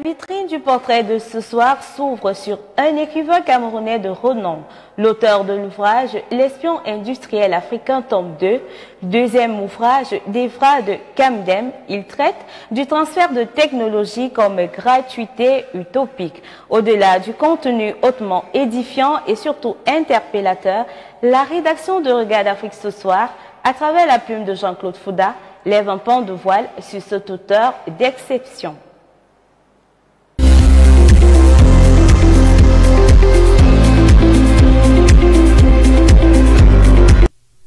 vitrine du portrait de ce soir s'ouvre sur un écrivain camerounais de renom. L'auteur de l'ouvrage L'espion industriel africain tome 2, deuxième ouvrage d'Evra de Kamdem, il traite du transfert de technologie comme gratuité utopique. Au-delà du contenu hautement édifiant et surtout interpellateur, la rédaction de Regard d'Afrique ce soir, à travers la plume de Jean-Claude Fouda, lève un pan de voile sur cet auteur d'exception.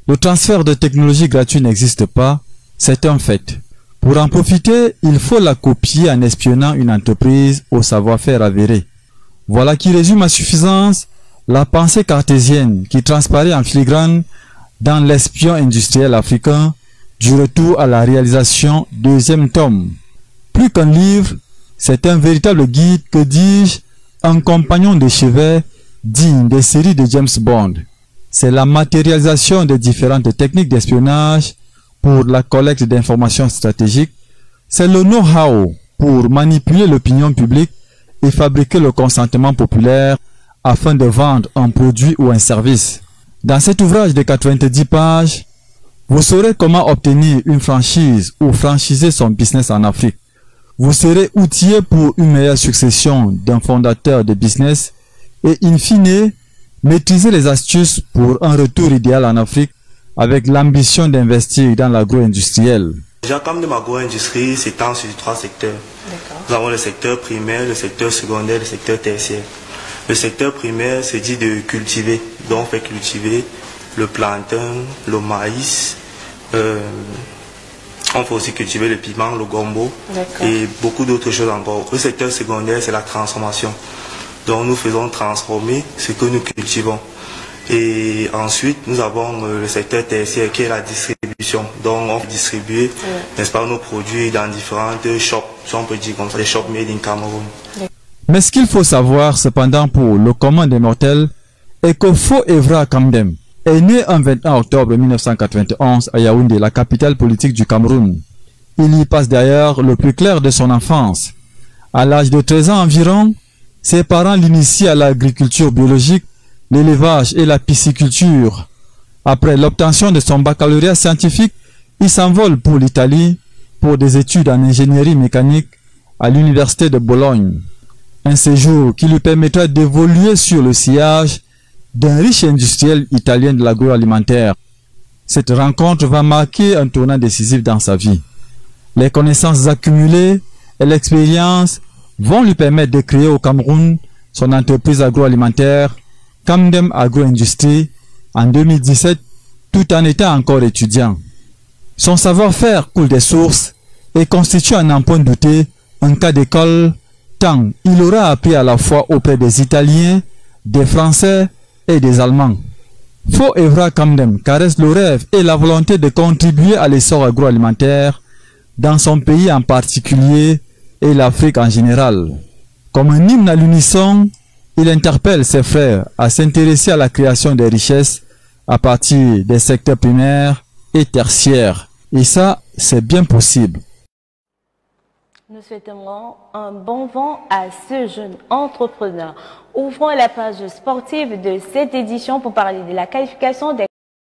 Le transfert de technologie gratuite n'existe pas, c'est un fait. Pour en profiter, il faut la copier en espionnant une entreprise au savoir-faire avéré. Voilà qui résume à suffisance la pensée cartésienne qui transparaît en filigrane dans l'espion industriel africain du retour à la réalisation deuxième tome. Plus qu'un livre, c'est un véritable guide, que dis-je, un compagnon de chevet digne des séries de James Bond. C'est la matérialisation des différentes techniques d'espionnage pour la collecte d'informations stratégiques. C'est le know-how pour manipuler l'opinion publique et fabriquer le consentement populaire afin de vendre un produit ou un service. Dans cet ouvrage de 90 pages, vous saurez comment obtenir une franchise ou franchiser son business en Afrique. Vous serez outillé pour une meilleure succession d'un fondateur de business et, in fine, maîtriser les astuces pour un retour idéal en Afrique avec l'ambition d'investir dans l'agro-industriel. Déjà, comme de l'agro-industrie s'étend sur 3 secteurs. Nous avons le secteur primaire, le secteur secondaire, le secteur tertiaire. Le secteur primaire se dit de cultiver, donc on fait cultiver le plantain, le maïs, on fait aussi cultiver le piment, le gombo et beaucoup d'autres choses encore. Le secteur secondaire, c'est la transformation. Donc nous faisons transformer ce que nous cultivons. Et ensuite, nous avons le secteur tertiaire qui est la distribution. Donc on fait distribuer, n'est-ce pas, nos produits dans différentes shops, si on peut dire comme ça, les shops made in Cameroun. Mais ce qu'il faut savoir cependant pour le commun des mortels est que Fo Evra Kamdem est né un 21 octobre 1991 à Yaoundé, la capitale politique du Cameroun. Il y passe d'ailleurs le plus clair de son enfance. À l'âge de 13 ans environ, ses parents l'initient à l'agriculture biologique, l'élevage et la pisciculture. Après l'obtention de son baccalauréat scientifique, il s'envole pour l'Italie pour des études en ingénierie mécanique à l'université de Bologne. Un séjour qui lui permettra d'évoluer sur le sillage d'un riche industriel italien de l'agroalimentaire. Cette rencontre va marquer un tournant décisif dans sa vie. Les connaissances accumulées et l'expérience vont lui permettre de créer au Cameroun son entreprise agroalimentaire Kamdem Agro-Industrie en 2017, tout en étant encore étudiant. Son savoir-faire coule des sources et constitue un emprunt douté un cas d'école, tant il aura appris à la fois auprès des Italiens, des Français et des Allemands. Fo Evra Kamdem caresse le rêve et la volonté de contribuer à l'essor agroalimentaire dans son pays en particulier et l'Afrique en général. Comme un hymne à l'unisson, il interpelle ses frères à s'intéresser à la création des richesses à partir des secteurs primaires et tertiaires. Et ça, c'est bien possible. Nous souhaitons un bon vent à ce jeune entrepreneur. Ouvrons la page sportive de cette édition pour parler de la qualification des